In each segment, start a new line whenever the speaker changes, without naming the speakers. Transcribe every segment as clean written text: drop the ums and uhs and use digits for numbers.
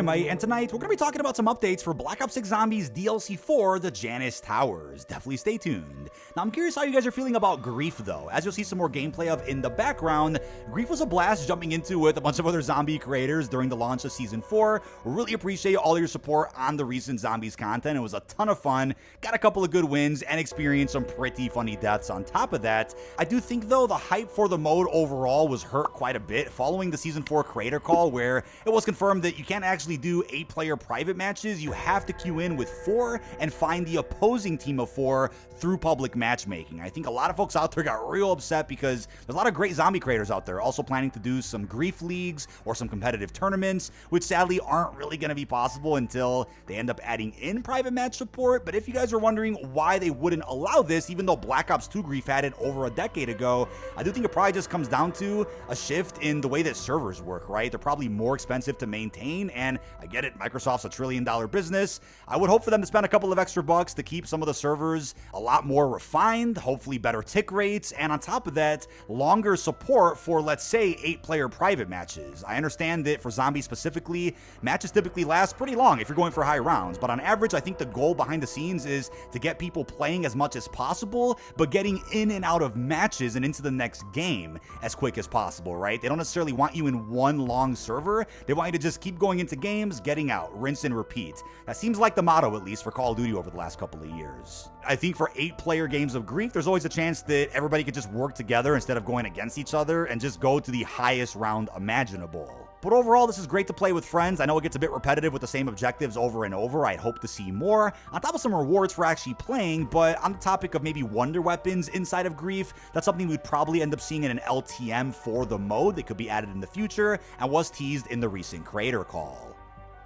dkdynamite, and tonight we're going to be talking about some updates for Black Ops 6 Zombies DLC 4, the Janus Towers. Definitely stay tuned. Now I'm curious how you guys are feeling about Grief though. As you'll see some more gameplay of in the background, Grief was a blast jumping into with a bunch of other zombie creators during the launch of Season 4. We really appreciate all your support on the recent Zombies content. It was a ton of fun, got a couple of good wins, and experienced some pretty funny deaths on top of that. I do think though the hype for the mode overall was hurt quite a bit following the Season 4 creator call, where it was confirmed that you can't actually do 8-player private matches. You have to queue in with 4 and find the opposing team of 4 through public matchmaking. I think a lot of folks out there got real upset because there's a lot of great zombie creators out there also planning to do some Grief leagues or some competitive tournaments, which sadly aren't really going to be possible until they end up adding in private match support. But if you guys are wondering why they wouldn't allow this, even though Black Ops 2 Grief had it over a decade ago, I do think it probably just comes down to a shift in the way that servers work, right? They're probably more expensive to maintain, and I get it, Microsoft's a $1 trillion business. I would hope for them to spend a couple of extra bucks to keep some of the servers a lot more refined, hopefully better tick rates, and on top of that, longer support for, let's say, 8-player private matches. I understand that for zombies specifically, matches typically last pretty long if you're going for high rounds, but on average, I think the goal behind the scenes is to get people playing as much as possible, but getting in and out of matches and into the next game as quick as possible, right? They don't necessarily want you in one long server. They want you to just keep going into games, getting out, rinse and repeat. That seems like the motto, at least, for Call of Duty over the last couple of years. I think for 8-player games of Grief, there's always a chance that everybody could just work together instead of going against each other and just go to the highest round imaginable. But overall, this is great to play with friends. I know it gets a bit repetitive with the same objectives over and over. I'd hope to see more, on top of some rewards for actually playing. But on the topic of maybe wonder weapons inside of Grief, that's something we'd probably end up seeing in an LTM for the mode that could be added in the future and was teased in the recent creator call.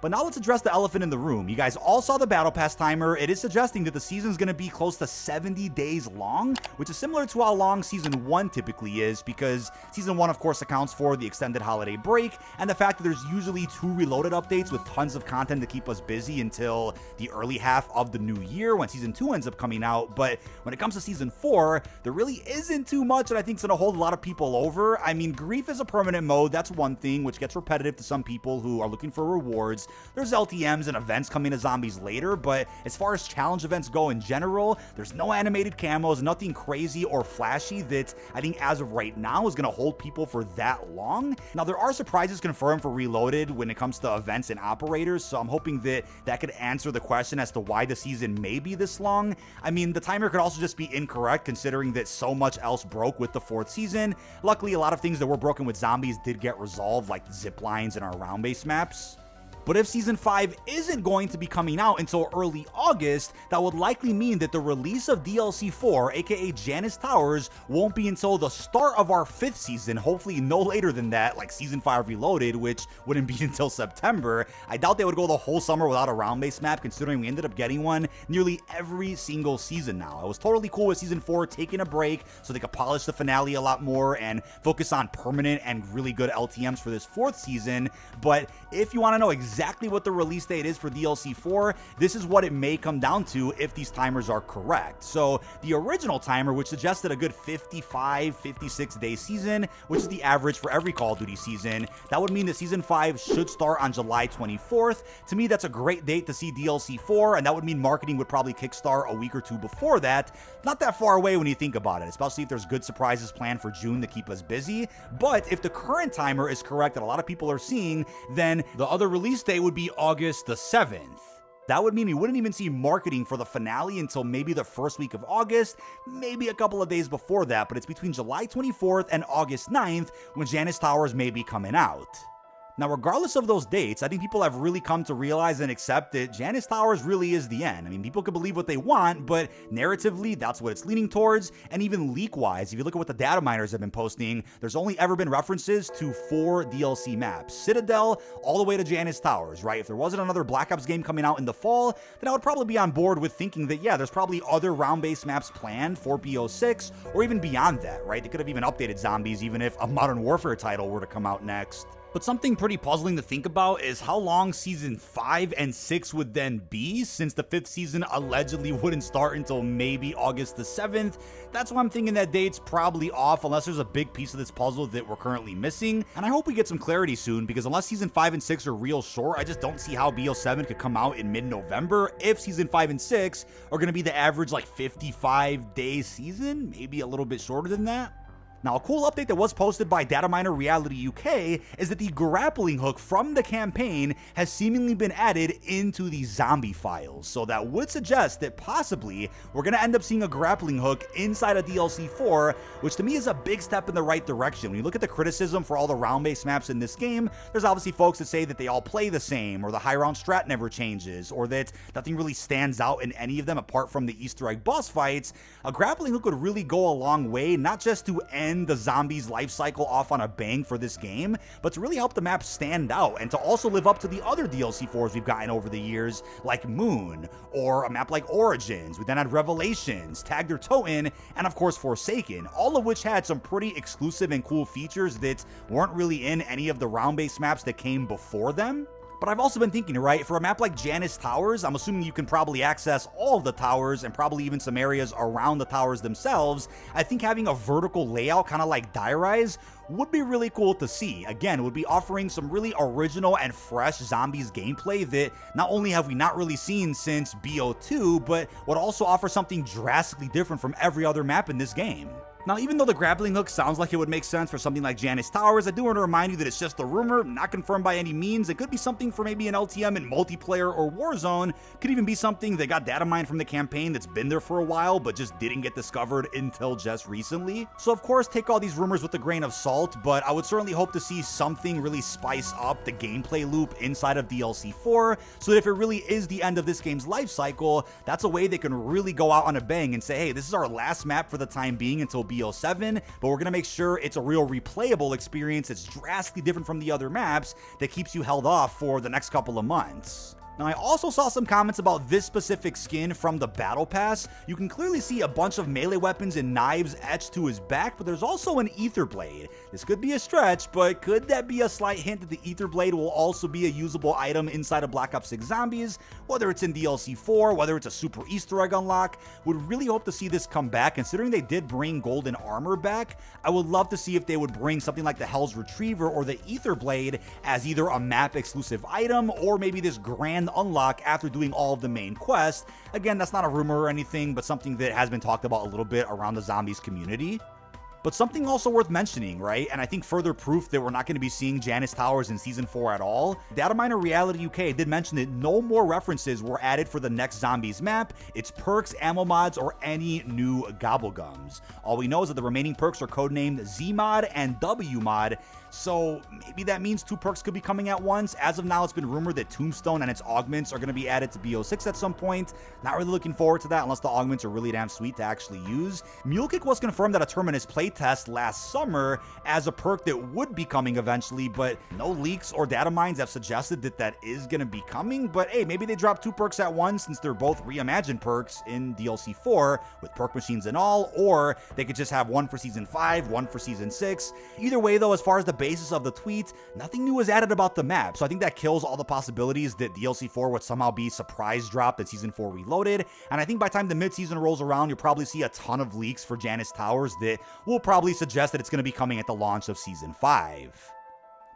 But now let's address the elephant in the room. You guys all saw the Battle Pass timer. It is suggesting that the season's going to be close to 70 days long, which is similar to how long Season 1 typically is, because Season 1, of course, accounts for the extended holiday break and the fact that there's usually 2 Reloaded updates with tons of content to keep us busy until the early half of the new year when Season 2 ends up coming out. But when it comes to Season 4, there really isn't too much that I think is going to hold a lot of people over. I mean, Grief is a permanent mode. That's one thing, which gets repetitive to some people who are looking for rewards. There's LTMs and events coming to Zombies later, but as far as challenge events go in general, there's no animated camos, nothing crazy or flashy that I think as of right now is going to hold people for that long. Now, there are surprises confirmed for Reloaded when it comes to events and operators, so I'm hoping that that could answer the question as to why the season may be this long. I mean, the timer could also just be incorrect considering that so much else broke with the 4th season. Luckily, a lot of things that were broken with Zombies did get resolved, like zip lines and our round-based maps. But if Season 5 isn't going to be coming out until early August, that would likely mean that the release of DLC 4, aka Janus Towers, won't be until the start of our 5th season, hopefully no later than that, like Season 5 Reloaded, which wouldn't be until September. I doubt they would go the whole summer without a round-based map, considering we ended up getting one nearly every single season now. I was totally cool with Season 4 taking a break so they could polish the finale a lot more and focus on permanent and really good LTMs for this 4th season, but if you want to know exactly what the release date is for DLC 4, this is what it may come down to if these timers are correct. So the original timer, which suggested a good 55, 56 day season, which is the average for every Call of Duty season, that would mean that Season 5 should start on July 24th. To me, that's a great date to see DLC 4, and that would mean marketing would probably kickstart a week or 2 before that. Not that far away when you think about it, especially if there's good surprises planned for June to keep us busy. But if the current timer is correct that a lot of people are seeing, then the other release date would be August the 7th. That would mean we wouldn't even see marketing for the finale until maybe the first week of August, maybe a couple of days before that, but it's between July 24th and August 9th when Janus Towers may be coming out. Now, regardless of those dates, I think people have really come to realize and accept that Janus Towers really is the end. I mean, people can believe what they want, but narratively, that's what it's leaning towards. And even leak-wise, if you look at what the data miners have been posting, there's only ever been references to 4 DLC maps. Citadel, all the way to Janus Towers, right? If there wasn't another Black Ops game coming out in the fall, then I would probably be on board with thinking that, yeah, there's probably other round-based maps planned for BO6, or even beyond that, right? They could have even updated Zombies, even if a Modern Warfare title were to come out next. But something pretty puzzling to think about is how long season 5 and 6 would then be, since the 5th season allegedly wouldn't start until maybe August the 7th. That's why I'm thinking that date's probably off, unless there's a big piece of this puzzle that we're currently missing. And I hope we get some clarity soon, because unless season 5 and 6 are real short, I just don't see how BO7 could come out in mid-November if season 5 and 6 are going to be the average like 55-day season, maybe a little bit shorter than that. Now, a cool update that was posted by Data Miner Reality UK is that the grappling hook from the campaign has seemingly been added into the zombie files. So that would suggest that possibly we're going to end up seeing a grappling hook inside of DLC 4, which to me is a big step in the right direction. When you look at the criticism for all the round-based maps in this game, there's obviously folks that say that they all play the same, or the high round strat never changes, or that nothing really stands out in any of them apart from the Easter egg boss fights. A grappling hook would really go a long way, not just to end the zombies' life cycle off on a bang for this game, but to really help the map stand out and to also live up to the other DLC 4s we've gotten over the years, like Moon, or a map like Origins. We then had Revelations, Tagged or Toten, and of course Forsaken, all of which had some pretty exclusive and cool features that weren't really in any of the round-based maps that came before them. But I've also been thinking, right, for a map like Janus Towers, I'm assuming you can probably access all of the towers and probably even some areas around the towers themselves. I think having a vertical layout, kind of like Die Rise, would be really cool to see. Again, it would be offering some really original and fresh zombies gameplay that not only have we not really seen since BO2, but would also offer something drastically different from every other map in this game. Now, even though the grappling hook sounds like it would make sense for something like Janus Towers, I do want to remind you that it's just a rumor, not confirmed by any means. It could be something for maybe an LTM in multiplayer or Warzone. Could even be something that got data mined from the campaign that's been there for a while, but just didn't get discovered until just recently. So of course, take all these rumors with a grain of salt, but I would certainly hope to see something really spice up the gameplay loop inside of DLC 4, so that if it really is the end of this game's life cycle, that's a way they can really go out on a bang and say, hey, this is our last map for the time being until BO7, but we're going to make sure it's a real replayable experience that's drastically different from the other maps that keeps you held off for the next couple of months. Now, I also saw some comments about this specific skin from the Battle Pass. You can clearly see a bunch of melee weapons and knives etched to his back, but there's also an Aether Blade. This could be a stretch, but could that be a slight hint that the Aether Blade will also be a usable item inside of Black Ops 6 Zombies? Whether it's in DLC 4, whether it's a super Easter egg unlock, would really hope to see this come back. Considering they did bring golden armor back, I would love to see if they would bring something like the Hell's Retriever or the Aether Blade as either a map exclusive item or maybe this grand unlock after doing all of the main quests. Again, that's not a rumor or anything, but something that has been talked about a little bit around the zombies community. But something also worth mentioning, right? And I think further proof that we're not going to be seeing Janus Towers in Season 4 at all. Data Miner Reality UK did mention that no more references were added for the next Zombies map, its perks, ammo mods, or any new gobblegums. All we know is that the remaining perks are codenamed Z mod and W mod, so maybe that means 2 perks could be coming at once. As of now, it's been rumored that Tombstone and its augments are going to be added to BO6 at some point. Not really looking forward to that unless the augments are really damn sweet to actually use. Mule Kick was confirmed at a Terminus playtest last summer as a perk that would be coming eventually, but no leaks or data mines have suggested that that is going to be coming. But hey, maybe they drop 2 perks at once since they're both reimagined perks in DLC 4 with perk machines and all, or they could just have one for Season 5, one for Season 6. Either way though, as far as the basis of the tweet, nothing new was added about the map, so I think that kills all the possibilities that DLC 4 would somehow be surprise dropped at Season 4 Reloaded. And I think by the time the mid-season rolls around, you'll probably see a ton of leaks for Janus Towers that will probably suggest that it's going to be coming at the launch of Season 5.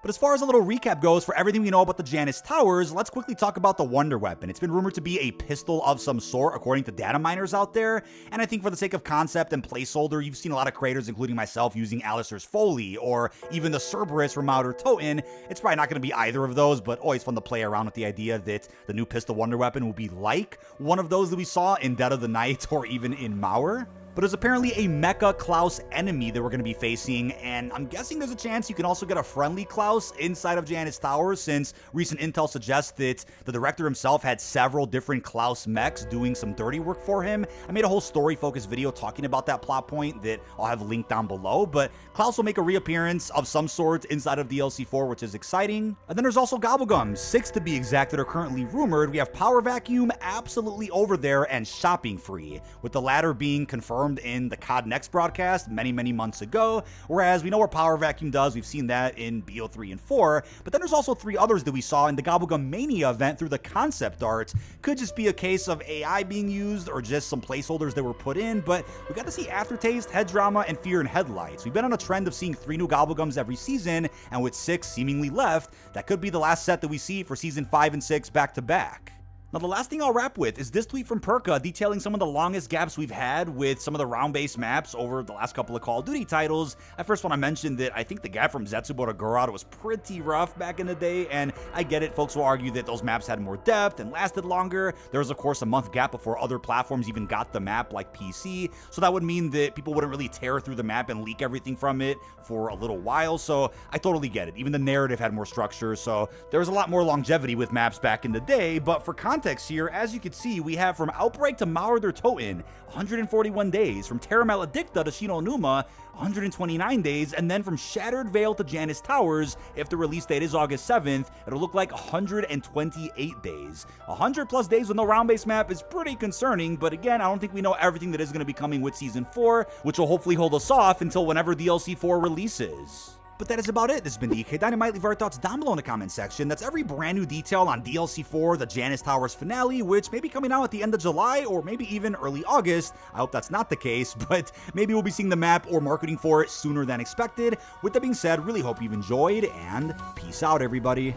But as far as a little recap goes for everything we know about the Janus Towers, let's quickly talk about the Wonder Weapon. It's been rumored to be a pistol of some sort, according to data miners out there, and I think for the sake of concept and placeholder, you've seen a lot of creators, including myself, using Alistair's Foley, or even the Cerberus from Outer Toten. It's probably not going to be either of those, but always fun to play around with the idea that the new pistol Wonder Weapon will be like one of those that we saw in Dead of the Night or even in Mauer. But there's apparently a Mecha Klaus enemy that we're going to be facing, and I'm guessing there's a chance you can also get a friendly Klaus inside of Janus Towers, since recent intel suggests that the director himself had several different Klaus mechs doing some dirty work for him. I made a whole story-focused video talking about that plot point that I'll have linked down below, but Klaus will make a reappearance of some sort inside of DLC 4, which is exciting. And then there's also Gobblegums, 6 to be exact, that are currently rumored. We have Power Vacuum absolutely over there and Shopping Free, with the latter being confirmed confirmed in the COD Next broadcast many months ago, whereas we know what Power Vacuum does. We've seen that in BO3 and 4, but then there's also 3 others that we saw in the Gobblegum Mania event through the concept art. Could just be a case of AI being used or just some placeholders that were put in, but we got to see Aftertaste, Head Drama, and Fear in Headlights. We've been on a trend of seeing 3 new Gobblegums every season, and with 6 seemingly left, that could be the last set that we see for season 5 and 6 back to back. Now, the last thing I'll wrap with is this tweet from Perka detailing some of the longest gaps we've had with some of the round-based maps over the last couple of Call of Duty titles. I first want to mention that I think the gap from Zetsubo to Gorado was pretty rough back in the day, and I get it, folks will argue that those maps had more depth and lasted longer. There was, of course, a month gap before other platforms even got the map, like PC, so that would mean that people wouldn't really tear through the map and leak everything from it for a little while, so I totally get it. Even the narrative had more structure, so there was a lot more longevity with maps back in the day, but for context here, as you can see, we have from Outbreak to Mauer Toten, 141 days, from Terra Maledicta to Shinonuma, 129 days, and then from Shattered Veil to Janus Towers, if the release date is August 7th, it'll look like 128 days. 100 plus days with no round-based map is pretty concerning, but again, I don't think we know everything that is going to be coming with Season 4, which will hopefully hold us off until whenever DLC 4 releases. But that is about it. This has been dkdynamite. Leave our thoughts down below in the comment section. That's every brand new detail on DLC 4, the Janus Towers finale, which may be coming out at the end of July or maybe even early August. I hope that's not the case, but maybe we'll be seeing the map or marketing for it sooner than expected. With that being said, really hope you've enjoyed, and peace out, everybody.